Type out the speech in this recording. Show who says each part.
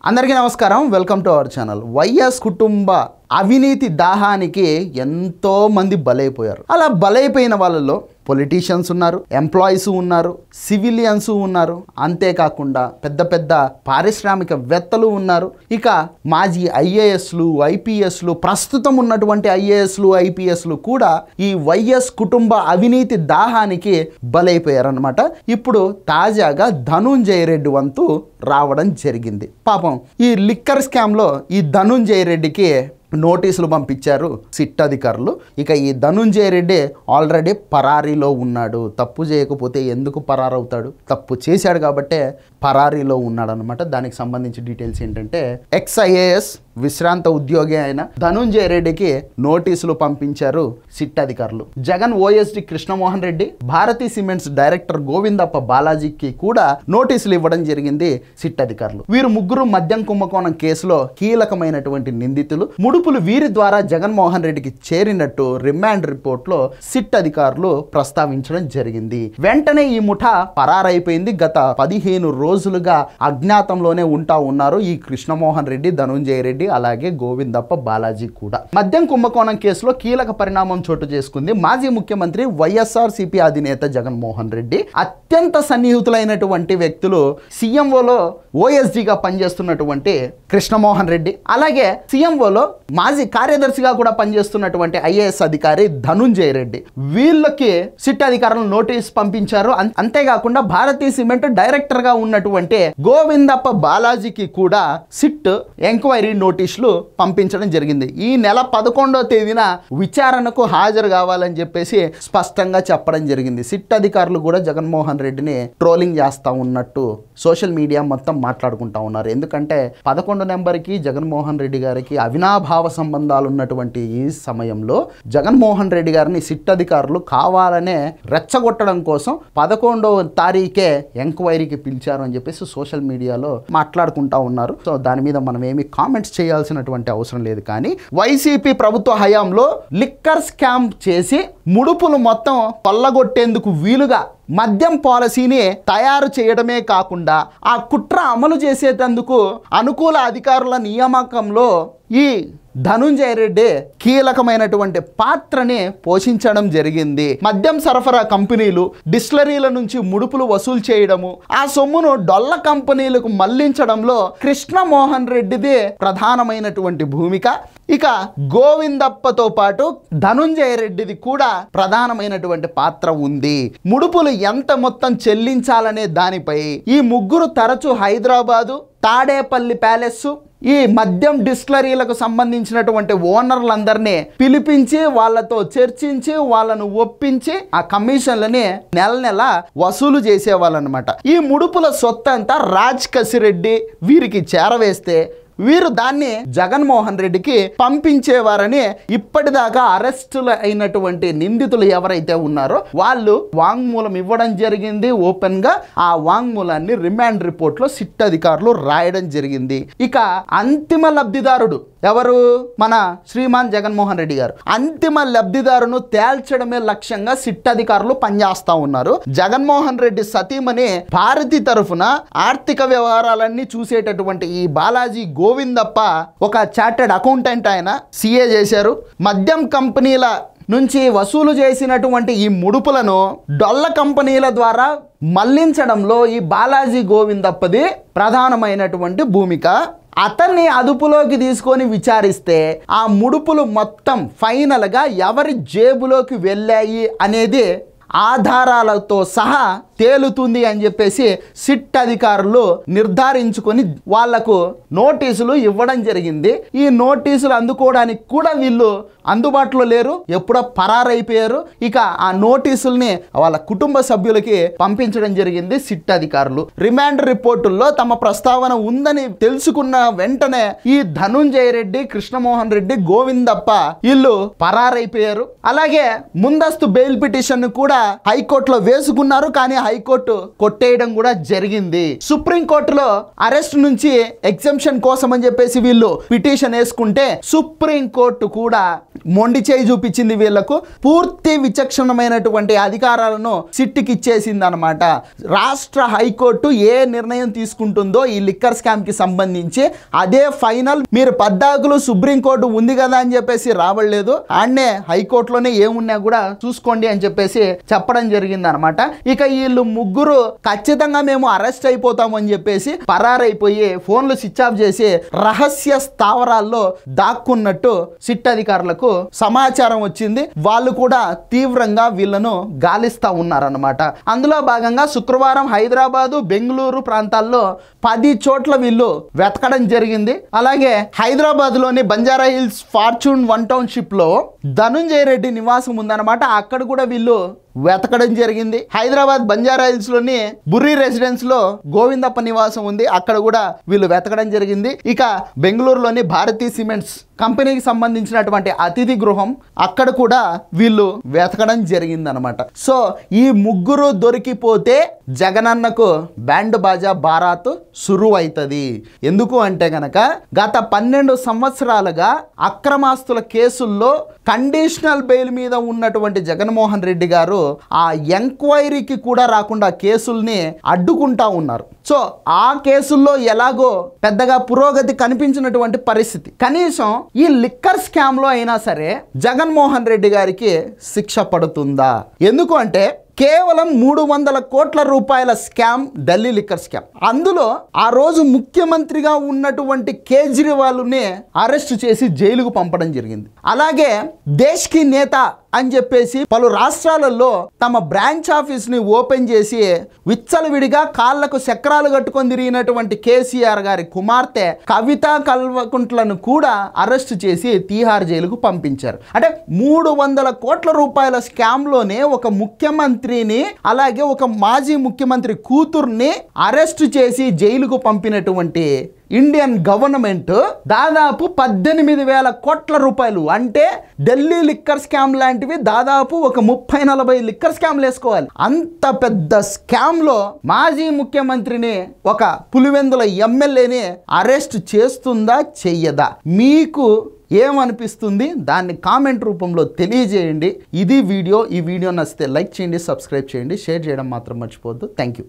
Speaker 1: అందరికీ నమస్కారం, welcome to our channel. YS కుటుంబ అవినీతి దాహానికి ఎంతో మంది బలైపోయారు. అలా బలైపోయిన వాళ్ళలో పొలిటీషియన్స్ ఉన్నారు, ఎంప్లాయీస్ ఉన్నారు, సివిలియన్స్ ఉన్నారు, అంతేకాకుండా పెద్ద పెద్ద పారిశ్రామికవేత్తలు ఉన్నారు. ఇక మాజీ ఐఏఎస్లు, ఐపీఎస్లు, ప్రస్తుతం ఉన్నటువంటి ఐఏఎస్లు, ఐపీఎస్లు కూడా ఈ వైఎస్ కుటుంబ అవినీతి దాహానికి బలైపోయారనమాట. ఇప్పుడు తాజాగా ధనుంజయ రెడ్డి వంతు రావడం జరిగింది. పాపం ఈ లిక్కర్ స్కామ్లో ఈ ధనుంజయ రెడ్డికి నోటీసులు పంపించారు సిట్ అధికారులు. ఇక ఈ ధనుంజయ రెడ్డి ఆల్రెడీ పరారీలో ఉన్నాడు. తప్పు చేయకపోతే ఎందుకు పరారవుతాడు? తప్పు చేశాడు కాబట్టే పరారీలో ఉన్నాడు అనమాట. దానికి సంబంధించి డీటెయిల్స్ ఏంటంటే, ఎక్స్ఐఏఎస్ విశ్రాంత ఉద్యోగి అయిన ధనుంజయ రెడ్డికి నోటీసులు పంపించారు సిట్ అధికారులు. Jagan OSD Krishnamohan Reddy, Bharathi cements director Govindappa బాలాజీకి కూడా నోటీసులు ఇవ్వడం జరిగింది సిట్ అధికారులు. వీరు ముగ్గురు మద్యం కుంభకోణం కేసులో కీలకమైనటువంటి నిందితులు. ముడుపులు వీరి ద్వారా జగన్మోహన్ రెడ్డికి చేరినట్టు రిమాండ్ రిపోర్ట్లో సిట్ అధికారులు ప్రస్తావించడం జరిగింది. వెంటనే ఈ ముఠా పరారైపోయింది. గత 15 రోజులుగా అజ్ఞాతంలోనే ఉన్నారు ఈ కృష్ణమోహన్ రెడ్డి, ధనుంజయ రెడ్డి, అలాగే గోవిందప్ప బాలాజీ కూడా. మద్యం కుంభకోణం కేసులో కీలక పరిణామం చోటు చేసుకుంది. మాజీ ముఖ్యమంత్రి వైఎస్ఆర్సీపీ అధినేత జగన్మోహన్ రెడ్డి అత్యంత సన్నిహితులైనటువంటి వ్యక్తులు సీఎంఓలో ఓఎస్డీగా పనిచేస్తున్నటువంటి కృష్ణమోహన్ రెడ్డి, అలాగే సీఎంఓలో మాజీ కార్యదర్శిగా కూడా పనిచేస్తున్నటువంటి ఐఏఎస్ అధికారి ధనుంజయ రెడ్డి, వీళ్ళకి సిట్ అధికారులు నోటీస్ పంపించారు. అంతేకాకుండా భారతీ సిమెంట్ డైరెక్టర్ గా ఉన్నటువంటి గోవిందప్ప బాలాజీకి కూడా సిట్ ఎంక్వైరీ నోటీసులు పంపించడం జరిగింది. ఈ నెల 11వ తేదీన విచారణకు హాజరు కావాలని చెప్పేసి స్పష్టంగా చెప్పడం జరిగింది. సిట్ అధికారులు కూడా జగన్మోహన్ రెడ్డిని ట్రోలింగ్ చేస్తా ఉన్నట్టు సోషల్ మీడియా మొత్తం మాట్లాడుకుంటా ఉన్నారు. ఎందుకంటే 11 నెంబర్కి జగన్మోహన్ రెడ్డి గారికి అవినాభావ సంబంధాలు ఉన్నటువంటి ఈ సమయంలో జగన్మోహన్ రెడ్డి గారిని సిట్ అధికారులు కావాలనే రెచ్చగొట్టడం కోసం 11వ తారీఖే ఎంక్వైరీకి పిలిచారు అని చెప్పేసి సోషల్ మీడియాలో మాట్లాడుకుంటా ఉన్నారు. సో దాని మీద మనం ఏమి కామెంట్స్ చేయాల్సినటువంటి అవసరం లేదు. కానీ వైసీపీ ప్రభుత్వ హయాంలో లిక్కర్ స్కామ్ చేసి ముడుపులు మొత్తం కొల్లగొట్టేందుకు వీలుగా మద్యం పాలసీని తయారు చేయడమే కాకుండా ఆ కుట్ర అమలు చేసేటందుకు అనుకూల అధికారుల నియామకంలో ఈ ధనుంజయ రెడ్డి కీలకమైనటువంటి పాత్రని పోషించడం జరిగింది. మద్యం సరఫరా కంపెనీలు, డిస్టిలరీల నుంచి ముడుపులు వసూలు చేయడము, ఆ సొమ్మును డొల్ల కంపెనీలకు మళ్లించడంలో కృష్ణమోహన్ రెడ్డిది ప్రధానమైనటువంటి భూమిక. ఇక గోవిందప్పతో పాటు ధనుంజయ రెడ్డిది కూడా ప్రధానమైనటువంటి పాత్ర ఉంది. ముడుపులు ఎంత మొత్తం చెల్లించాలనే దానిపై ఈ ముగ్గురు తరచూ హైదరాబాదు, తాడేపల్లి ప్యాలెస్, ఈ మద్యం డిస్టిలరీలకు సంబంధించినటువంటి ఓనర్లందరినీ పిలిపించి వాళ్ళతో చర్చించి వాళ్ళను ఒప్పించి ఆ కమిషన్లని నెల వసూలు చేసేవాళ్ళనమాట. ఈ ముడుపుల సొత్తంతా రాజ్ కసిరెడ్డి వీరికి చేరవేస్తే వీరు దాన్ని జగన్మోహన్ రెడ్డికి పంపించేవారని ఇప్పటిదాకా అరెస్టులు అయినటువంటి నిందితులు ఎవరైతే ఉన్నారో వాళ్ళు వాంగ్మూలం ఇవ్వడం జరిగింది ఓపెన్ గా. ఆ వాంగ్మూలాన్ని రిమాండ్ రిపోర్ట్ లో సిట్ అధికారులు రాయడం జరిగింది. ఇక అంతిమ లబ్ధిదారుడు ఎవరు? మన శ్రీమాన్ జగన్మోహన్ రెడ్డి గారు. అంతిమ లబ్ధిదారును తేల్చడమే లక్ష్యంగా సిట్ అధికారులు పనిచేస్తా ఉన్నారు. జగన్మోహన్ రెడ్డి సతీమణి భారతి తరఫున ఆర్థిక వ్యవహారాలన్నీ చూసేటటువంటి ఈ బాలాజీ గోవిందప్ప ఒక చార్టెడ్ అకౌంటెంట్, ఆయన సిఏ చేశారు. మద్యం కంపెనీల నుంచి వసూలు చేసినటువంటి ఈ ముడుపులను డొల్ల కంపెనీల ద్వారా మళ్లించడంలో ఈ బాలాజీ గోవిందప్పది ప్రధానమైనటువంటి భూమిక. అతన్ని అదుపులోకి తీసుకొని విచారిస్తే ఆ ముడుపులు మొత్తం ఫైనల్గా ఎవరి జేబులోకి వెళ్ళాయి అనేది ఆధారాలతో సహా తేలుతుంది అని చెప్పేసి సిట్ అధికారులు నిర్ధారించుకొని వాళ్లకు నోటీసులు ఇవ్వడం జరిగింది. ఈ నోటీసులు అందుకోవడానికి కూడా వీళ్ళు అందుబాటులో లేరు, ఎప్పుడో పరారైపోయారు. ఇక ఆ నోటీసుల్ని వాళ్ళ కుటుంబ సభ్యులకి పంపించడం జరిగింది సిట్ అధికారులు. రిమాండ్ రిపోర్టుల్లో తమ ప్రస్తావన ఉందని తెలుసుకున్న వెంటనే ఈ ధనుంజయ రెడ్డి, కృష్ణమోహన్ రెడ్డి, గోవిందప్ప వీళ్ళు పరారైపోయారు. అలాగే ముందస్తు బెయిల్ పిటిషన్ కూడా హైకోర్టులో వేసుకున్నారు. కానీ హైకోర్టు కొట్టేయడం కూడా జరిగింది. సుప్రీంకోర్టులో అరెస్ట్ నుంచి ఎగ్జంప్షన్ కోసం అని చెప్పేసి వీళ్ళు పిటిషన్ వేసుకుంటే సుప్రీంకోర్టు కూడా మొండి చేయి చూపించింది. వీళ్లకు పూర్తి విచక్షణమైనటువంటి అధికారాలను సిట్టికి ఇచ్చేసింది అనమాట. రాష్ట్ర హైకోర్టు ఏ నిర్ణయం తీసుకుంటుందో ఈ లిక్కర్ స్కామ్ కి సంబంధించి అదే ఫైనల్. మీరు పద్దాకులు సుప్రీంకోర్టు ఉంది కదా అని చెప్పేసి రావట్లేదు, ఆడనే హైకోర్టులోనే ఏమున్నా కూడా చూసుకోండి అని చెప్పేసి చెప్పడం జరిగింది అనమాట. ఇక వీళ్ళు ముగ్గురు ఖచ్చితంగా మేము అరెస్ట్ అయిపోతాము అని చెప్పేసి పరారైపోయి ఫోన్లు స్విచ్ ఆఫ్ చేసి రహస్య స్థావరాల్లో దాక్కున్నట్టు సిట్ అధికారులకు సమాచారం వచ్చింది. వాళ్ళు కూడా తీవ్రంగా వీళ్ళను గాలిస్తా ఉన్నారన్నమాట. అందులో భాగంగా శుక్రవారం హైదరాబాదు, బెంగళూరు ప్రాంతాల్లో 10 చోట్ల వీళ్ళు వెతకడం జరిగింది. అలాగే హైదరాబాద్ లోని బంజారా హిల్స్ ఫార్చ్యూన్ 1 టౌన్షిప్ లో ధనుంజయ రెడ్డి నివాసం ఉందన్నమాట. అక్కడ కూడా వీళ్ళు వెతకడం జరిగింది. హైదరాబాద్ బంజారా హిల్స్ లోని బుర్రి రెసిడెన్స్ లో గోవిందప్ప నివాసం ఉంది, అక్కడ కూడా వీళ్ళు వెతకడం జరిగింది. ఇక బెంగళూరులోని భారతీ సిమెంట్స్ కంపెనీకి సంబంధించినటువంటి అతిథి గృహం, అక్కడ కూడా వీళ్ళు వెతకడం జరిగింది అనమాట. సో ఈ ముగ్గురు దొరికిపోతే జగనన్నకు బ్యాండ్ బాజా బారాత్ సురువు అవుతుంది. ఎందుకు అంటే గనక గత 12 సంవత్సరాలుగా అక్రమాస్తుల కేసుల్లో కండిషనల్ బెయిల్ మీద ఉన్నటువంటి జగన్మోహన్ రెడ్డి గారు ఆ ఎంక్వైరీకి కూడా రాకుండా కేసుల్ని అడ్డుకుంటా ఉన్నారు. సో ఆ కేసుల్లో ఎలాగో పెద్దగా పురోగతి కనిపించినటువంటి పరిస్థితి. కనీసం ఈ లిక్కర్ స్కామ్ లో అయినా సరే జగన్మోహన్ రెడ్డి గారికి శిక్ష పడుతుందా? ఎందుకు అంటే కేవలం 300 కోట్ల రూపాయల స్కామ్, ఢిల్లీ లిక్కర్ స్కామ్. అందులో ఆ రోజు ముఖ్యమంత్రిగా ఉన్నటువంటి కేజ్రీవాల్ని అరెస్ట్ చేసి జైలుకు పంపడం జరిగింది. అలాగే దేశ్ కి నేత అని చెప్పేసి పలు రాష్ట్రాలలో తమ బ్రాంచ్ ఆఫీస్ ని ఓపెన్ చేసి విచ్చలవిడిగా కాళ్లకు చక్రాలు కట్టుకొని తిరిగినటువంటి కేసీఆర్ గారి కుమార్తె కవిత కల్వకుంట్లను కూడా అరెస్ట్ చేసి తీహార్ జైలుకు పంపించారు. అంటే 300 కోట్ల రూపాయల స్కామ్ లోనే ఒక ముఖ్యమంత్రిని, అలాగే ఒక మాజీ ముఖ్యమంత్రి కూతుర్ని అరెస్ట్ చేసి జైలుకు పంపినటువంటి ఇండియన్ గవర్నమెంట్ దాదాపు 18,000 కోట్ల రూపాయలు, అంటే ఢిల్లీ లిక్కర్ స్కామ్ లాంటివి దాదాపు ఒక 30-40 లిక్కర్ స్కామ్లు వేసుకోవాలి. అంత పెద్ద స్కామ్ లో మాజీ ముఖ్యమంత్రిని, ఒక పులివెందుల ఎమ్మెల్యేని అరెస్ట్ చేస్తుందా చెయ్యదా? మీకు ఏమనిపిస్తుంది? దాన్ని కామెంట్ రూపంలో తెలియజేయండి. ఇది వీడియో. ఈ వీడియో నచ్చితే లైక్ చేయండి, సబ్స్క్రైబ్ చేయండి, షేర్ చేయడం మాత్రం మర్చిపోవద్దు. Thank you.